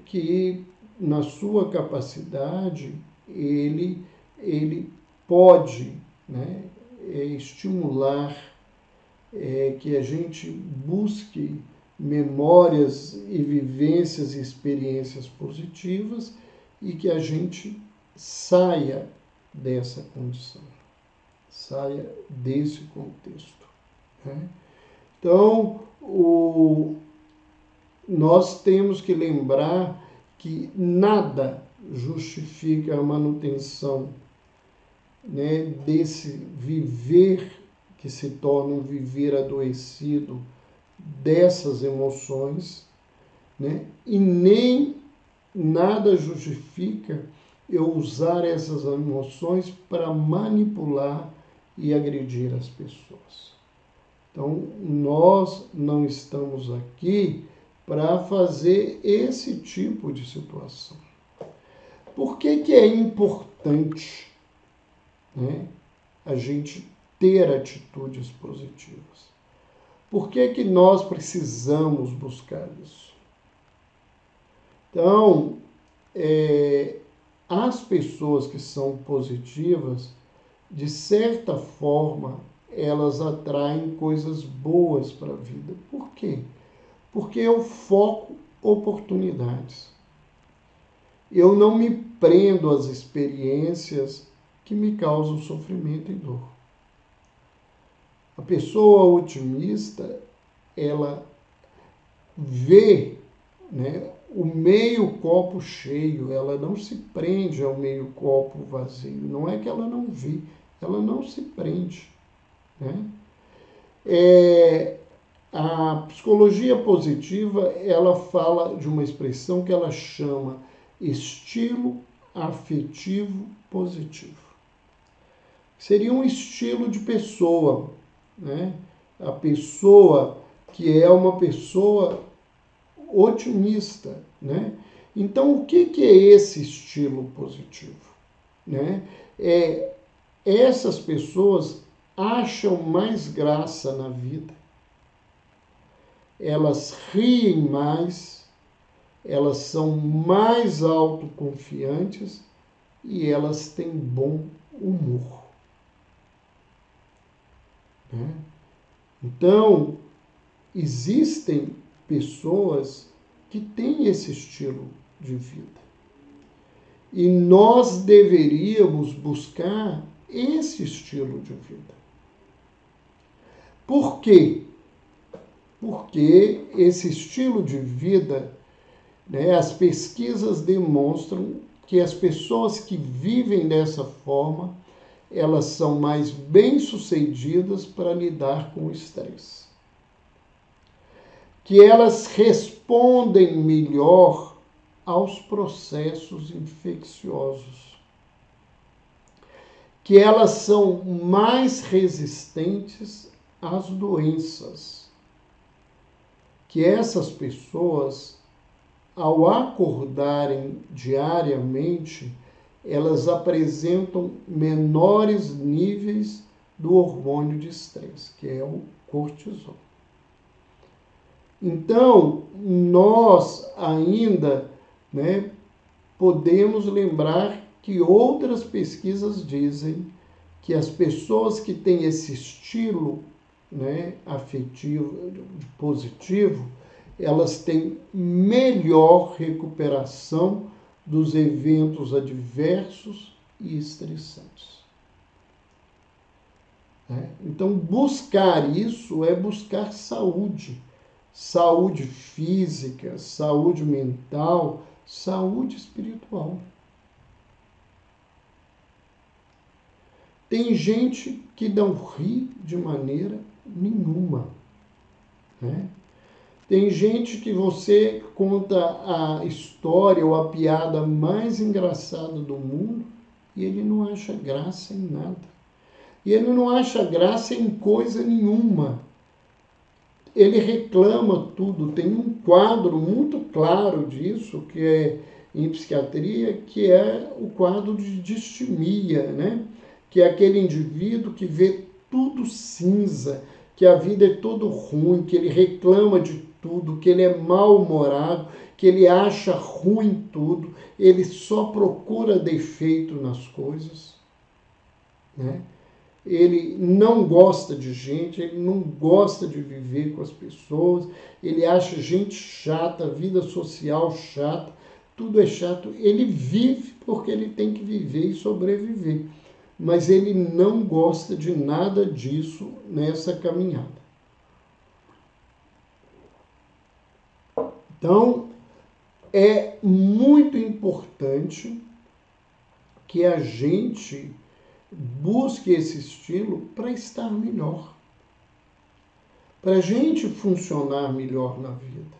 que na sua capacidade, ele pode, né, estimular que a gente busque memórias e vivências e experiências positivas e que a gente saia dessa condição, saia desse contexto, né? Então, nós temos que lembrar que nada justifica a manutenção, né, desse viver que se torna um viver adoecido dessas emoções, né, e nem nada justifica eu usar essas emoções para manipular e agredir as pessoas. Então, nós não estamos aqui para fazer esse tipo de situação. Por que é importante, né, a gente ter atitudes positivas? Por que nós precisamos buscar isso? Então, as pessoas que são positivas, de certa forma, elas atraem coisas boas para a vida. Por quê? Porque eu foco oportunidades. Eu não me prendo às experiências que me causam sofrimento e dor. A pessoa otimista, ela vê, né, o meio copo cheio, ela não se prende ao meio copo vazio. Não é que ela não vê, ela não se prende, né? A psicologia positiva, ela fala de uma expressão que ela chama estilo afetivo positivo. Seria um estilo de pessoa, né? A pessoa que é uma pessoa otimista, né? Então, o que é esse estilo positivo, né? Essas pessoas acham mais graça na vida, elas riem mais, elas são mais autoconfiantes e elas têm bom humor, né? Então, existem pessoas que têm esse estilo de vida. E nós deveríamos buscar esse estilo de vida. Por quê? Porque esse estilo de vida, né, as pesquisas demonstram que as pessoas que vivem dessa forma, elas são mais bem-sucedidas para lidar com o estresse. Que elas respondem melhor aos processos infecciosos. Que elas são mais resistentes às doenças. Que essas pessoas, ao acordarem diariamente, elas apresentam menores níveis do hormônio de estresse, que é o cortisol. Então, nós ainda, né, podemos lembrar que outras pesquisas dizem que as pessoas que têm esse estilo, né, afetivo, positivo, elas têm melhor recuperação dos eventos adversos e estressantes. Então, buscar isso é buscar saúde. Saúde física, saúde mental, saúde espiritual. Tem gente que não ri de maneira nenhuma, né? Tem gente que você conta a história ou a piada mais engraçada do mundo e ele não acha graça em nada. E ele não acha graça em coisa nenhuma. Ele reclama tudo. Tem um quadro muito claro disso, que é em psiquiatria, que é o quadro de distimia, né? Que é aquele indivíduo que vê tudo cinza, que a vida é todo ruim, que ele reclama de tudo, que ele é mal-humorado, que ele acha ruim tudo, ele só procura defeito nas coisas, né? Ele não gosta de gente, ele não gosta de viver com as pessoas, ele acha gente chata, vida social chata, tudo é chato. Ele vive porque ele tem que viver e sobreviver, mas ele não gosta de nada disso nessa caminhada. Então, é muito importante que a gente busque esse estilo para estar melhor, para a gente funcionar melhor na vida,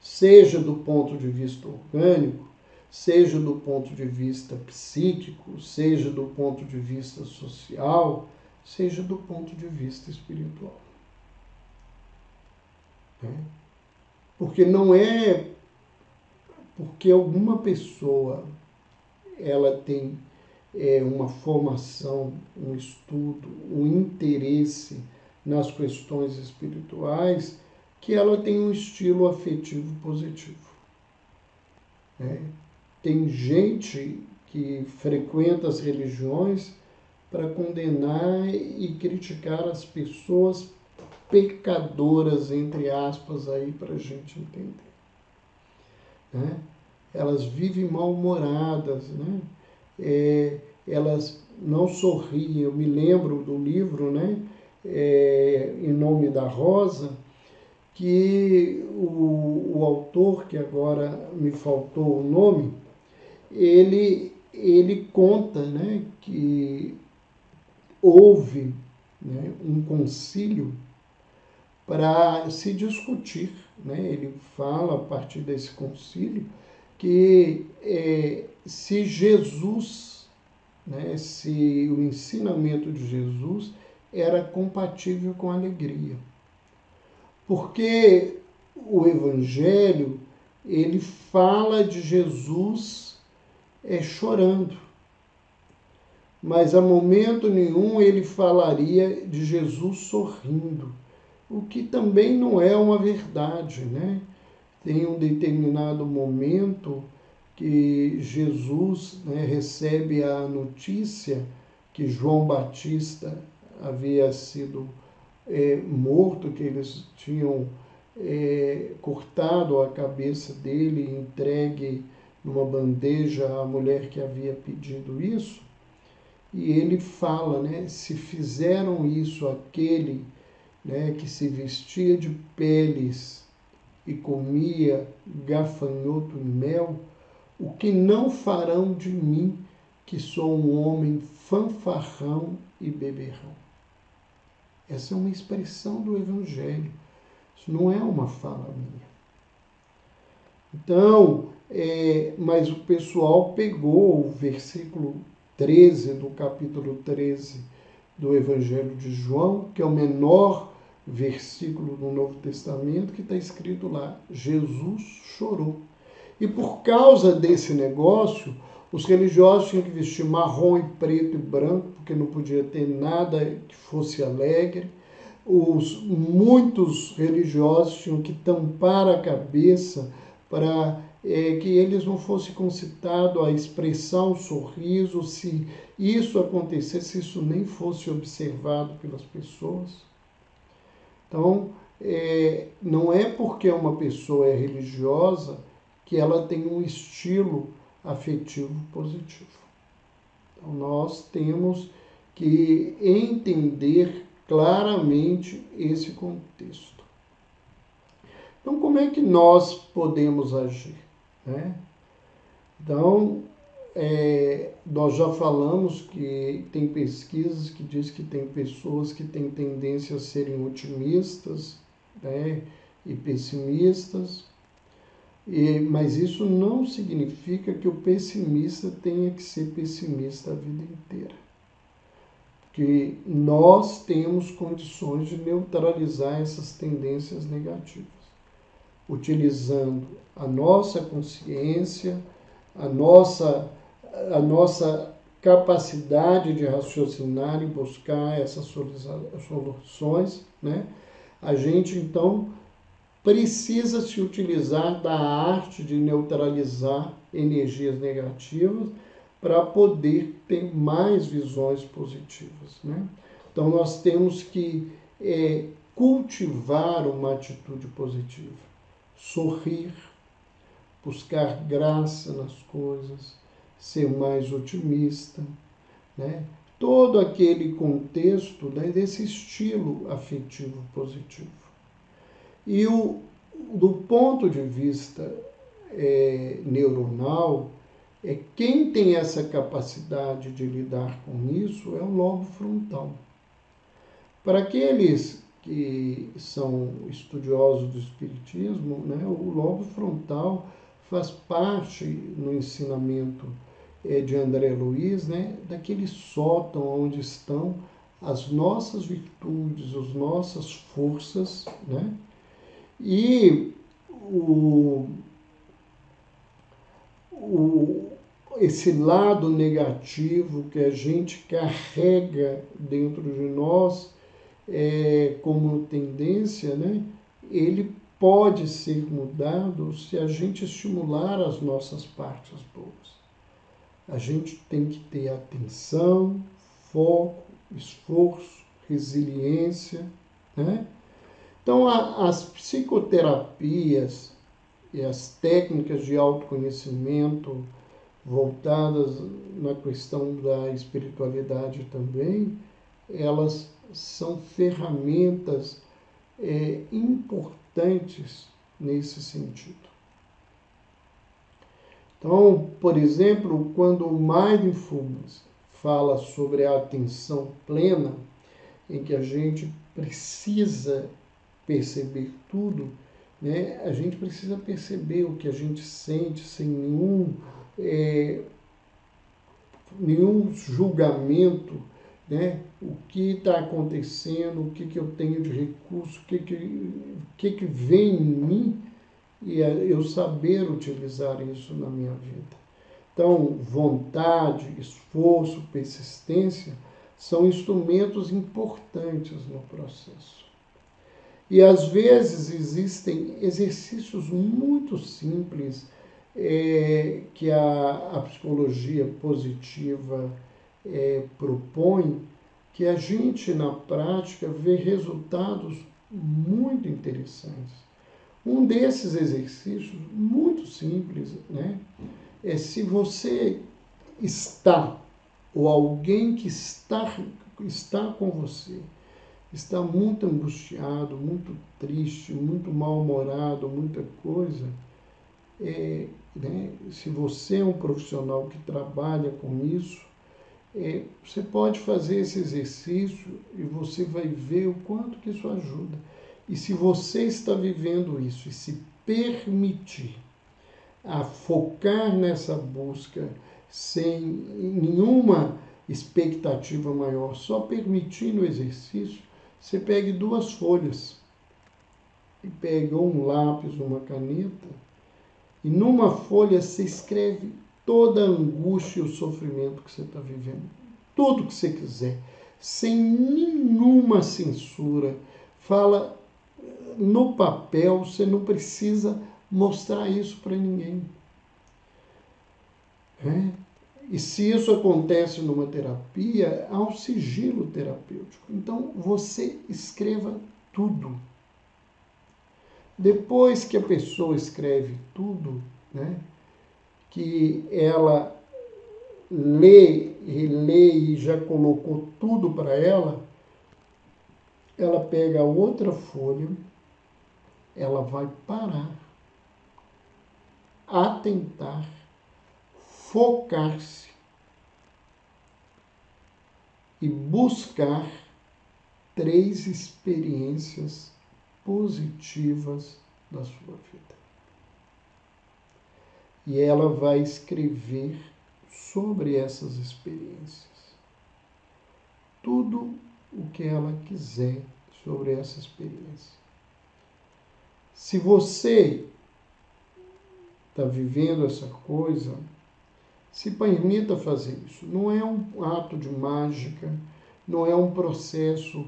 seja do ponto de vista orgânico, seja do ponto de vista psíquico, seja do ponto de vista social, seja do ponto de vista espiritual. Porque não é porque alguma pessoa ela tem uma formação, um estudo, um interesse nas questões espirituais, que ela tem um estilo afetivo positivo. Tem gente que frequenta as religiões para condenar e criticar as pessoas pecadoras, entre aspas, aí para a gente entender. Elas vivem mal-humoradas, elas não sorriem. Eu me lembro do livro, Em Nome da Rosa, que o autor, que agora me faltou o nome, ele conta, que houve um concílio para se discutir. Ele fala, a partir desse concílio, que se Jesus, se o ensinamento de Jesus era compatível com a alegria. Porque o Evangelho, ele fala de Jesus chorando, mas a momento nenhum ele falaria de Jesus sorrindo, o que também não é uma verdade, Tem um determinado momento que Jesus recebe a notícia que João Batista havia sido morto, que eles tinham cortado a cabeça dele e entregue numa bandeja à mulher que havia pedido isso. E ele fala, se fizeram isso àquele que se vestia de peles e comia gafanhoto e mel, o que não farão de mim, que sou um homem fanfarrão e beberrão? Essa é uma expressão do Evangelho. Isso não é uma fala minha. Então, mas o pessoal pegou o versículo 13 do capítulo 13 do Evangelho de João, que é o menor versículo do Novo Testamento, que está escrito lá: Jesus chorou. E por causa desse negócio, os religiosos tinham que vestir marrom e preto e branco, porque não podia ter nada que fosse alegre. Muitos religiosos tinham que tampar a cabeça para que eles não fossem concitados a expressar um sorriso. Se isso acontecesse, isso nem fosse observado pelas pessoas. Então, não é porque uma pessoa é religiosa que ela tem um estilo afetivo positivo. Então, nós temos que entender claramente esse contexto. Então, como é que nós podemos agir? Então, nós já falamos que tem pesquisas que dizem que tem pessoas que têm tendência a serem otimistas e pessimistas, mas isso não significa que o pessimista tenha que ser pessimista a vida inteira. Porque nós temos condições de neutralizar essas tendências negativas, utilizando a nossa consciência, a nossa capacidade de raciocinar e buscar essas soluções. A gente, então, precisa se utilizar da arte de neutralizar energias negativas para poder ter mais visões positivas, né? Então, nós temos que cultivar uma atitude positiva, sorrir, buscar graça nas coisas, ser mais otimista, né? Todo aquele contexto, né, desse estilo afetivo positivo. E do ponto de vista neuronal, quem tem essa capacidade de lidar com isso é o lobo frontal. Para aqueles que são estudiosos do espiritismo, né, o lobo frontal faz parte no ensinamento de André Luiz, né, daquele sótão onde estão as nossas virtudes, as nossas forças, né? E esse lado negativo que a gente carrega dentro de nós como tendência, né? Ele pode ser mudado se a gente estimular as nossas partes boas. A gente tem que ter atenção, foco, esforço, resiliência, né? Então, as psicoterapias e as técnicas de autoconhecimento voltadas na questão da espiritualidade também, elas são ferramentas importantes nesse sentido. Então, por exemplo, quando o Mindfulness fala sobre a atenção plena, em que a gente precisa perceber tudo, né? A gente precisa perceber o que a gente sente sem nenhum julgamento, né? O que está acontecendo, o que eu tenho de recurso, o que vem em mim, e eu saber utilizar isso na minha vida. Então, vontade, esforço, persistência são instrumentos importantes no processo. E às vezes existem exercícios muito simples que a psicologia positiva propõe, que a gente na prática vê resultados muito interessantes. Um desses exercícios muito simples, né, se você está, ou alguém que está com você, está muito angustiado, muito triste, muito mal-humorado, muita coisa, né, se você é um profissional que trabalha com isso, você pode fazer esse exercício e você vai ver o quanto que isso ajuda. E se você está vivendo isso e se permitir a focar nessa busca sem nenhuma expectativa maior, só permitindo o exercício, você pegue 2 folhas e pega um lápis, uma caneta, e numa folha você escreve toda a angústia e o sofrimento que você está vivendo. Tudo que você quiser, sem nenhuma censura. Fala no papel, você não precisa mostrar isso para ninguém. E se isso acontece numa terapia, há um sigilo terapêutico. Então, você escreva tudo. Depois que a pessoa escreve tudo, né, que ela lê, relê e já colocou tudo para ela pega outra folha, ela vai parar, atentar, focar-se e buscar 3 experiências positivas da sua vida. E ela vai escrever sobre essas experiências tudo o que ela quiser sobre essa experiência. Se você está vivendo essa coisa, se permita fazer isso. Não é um ato de mágica, não é um processo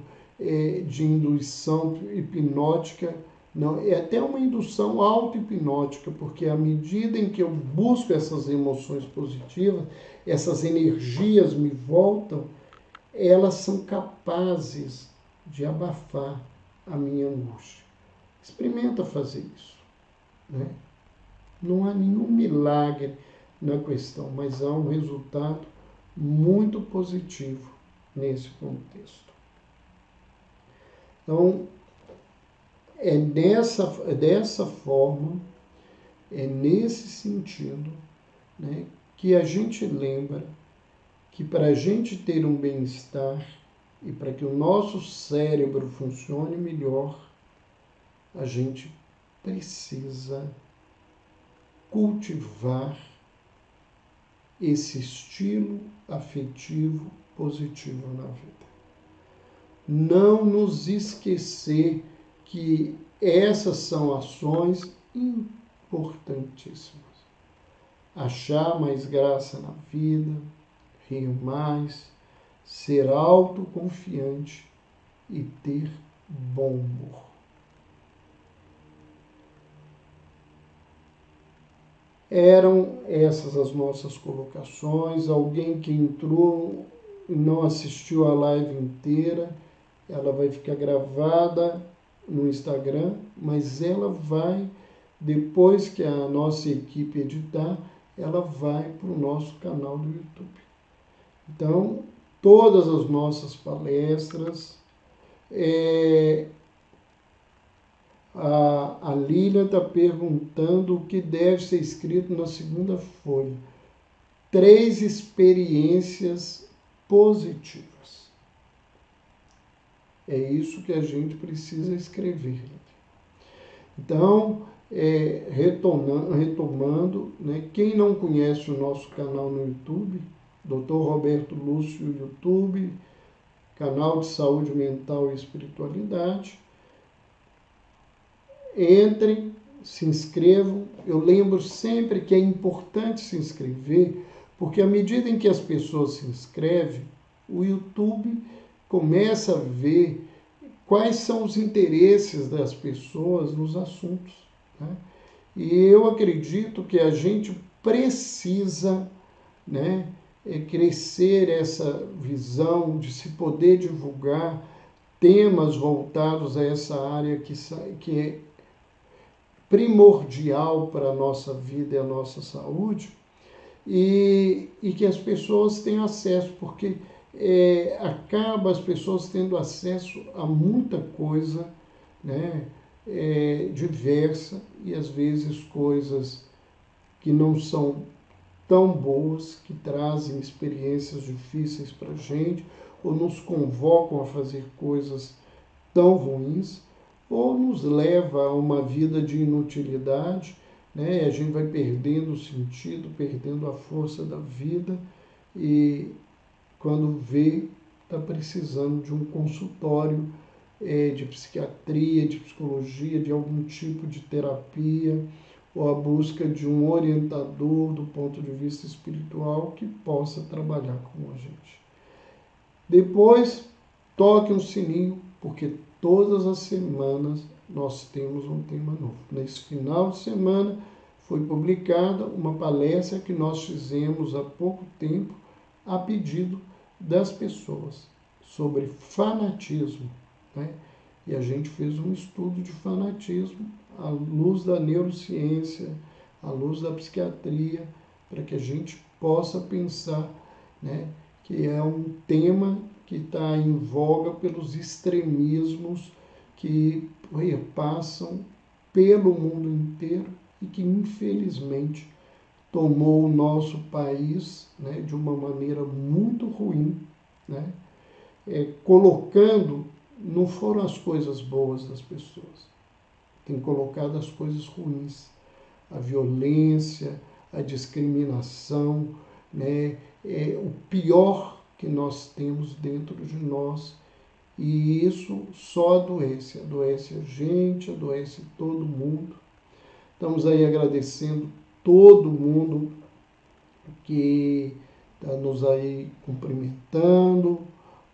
de indução hipnótica, Não, é até uma indução auto-hipnótica, porque à medida em que eu busco essas emoções positivas, essas energias me voltam, elas são capazes de abafar a minha angústia. Experimenta fazer isso, né? Não há nenhum milagre na questão, mas há um resultado muito positivo nesse contexto. Então, é dessa forma, é nesse sentido, né, que a gente lembra que para a gente ter um bem-estar e para que o nosso cérebro funcione melhor, a gente precisa cultivar esse estilo afetivo positivo na vida. Não nos esquecer que essas são ações importantíssimas. Achar mais graça na vida, rir mais, ser autoconfiante e ter bom humor. Eram essas as nossas colocações. Alguém que entrou e não assistiu a live inteira, ela vai ficar gravada no Instagram, mas ela vai, depois que a nossa equipe editar, ela vai para o nosso canal do YouTube. Então, todas as nossas palestras, a Lília está perguntando o que deve ser escrito na segunda folha. 3 experiências positivas. É isso que a gente precisa escrever. Então, retomando, né, quem não conhece o nosso canal no YouTube, Dr. Roberto Lúcio YouTube, canal de saúde mental e espiritualidade, entrem, se inscrevam. Eu lembro sempre que é importante se inscrever, porque à medida em que as pessoas se inscrevem, o YouTube começa a ver quais são os interesses das pessoas nos assuntos, né? E eu acredito que a gente precisa, né, crescer essa visão de se poder divulgar temas voltados a essa área que é primordial para a nossa vida e a nossa saúde, e que as pessoas tenham acesso, porque acaba as pessoas tendo acesso a muita coisa, né, diversa, e às vezes coisas que não são tão boas, que trazem experiências difíceis para a gente, ou nos convocam a fazer coisas tão ruins, ou nos leva a uma vida de inutilidade, né? A gente vai perdendo o sentido, perdendo a força da vida, e quando vê, está precisando de um consultório de psiquiatria, de psicologia, de algum tipo de terapia, ou a busca de um orientador do ponto de vista espiritual que possa trabalhar com a gente. Depois, toque um sininho, porque todas as semanas nós temos um tema novo. Nesse final de semana foi publicada uma palestra que nós fizemos há pouco tempo a pedido das pessoas sobre fanatismo, né? E a gente fez um estudo de fanatismo à luz da neurociência, à luz da psiquiatria, para que a gente possa pensar, né, que é um tema que está em voga pelos extremismos que repassam pelo mundo inteiro e que, infelizmente, tomou o nosso país, né, de uma maneira muito ruim, né, colocando, não foram as coisas boas das pessoas, tem colocado as coisas ruins, a violência, a discriminação, né, o pior que nós temos dentro de nós, e isso só adoece a gente, adoece todo mundo. Estamos aí agradecendo todo mundo que está nos aí cumprimentando.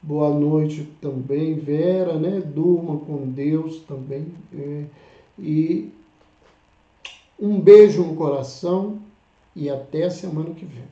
Boa noite também, Vera, né? Durma com Deus também. E um beijo no coração e até semana que vem.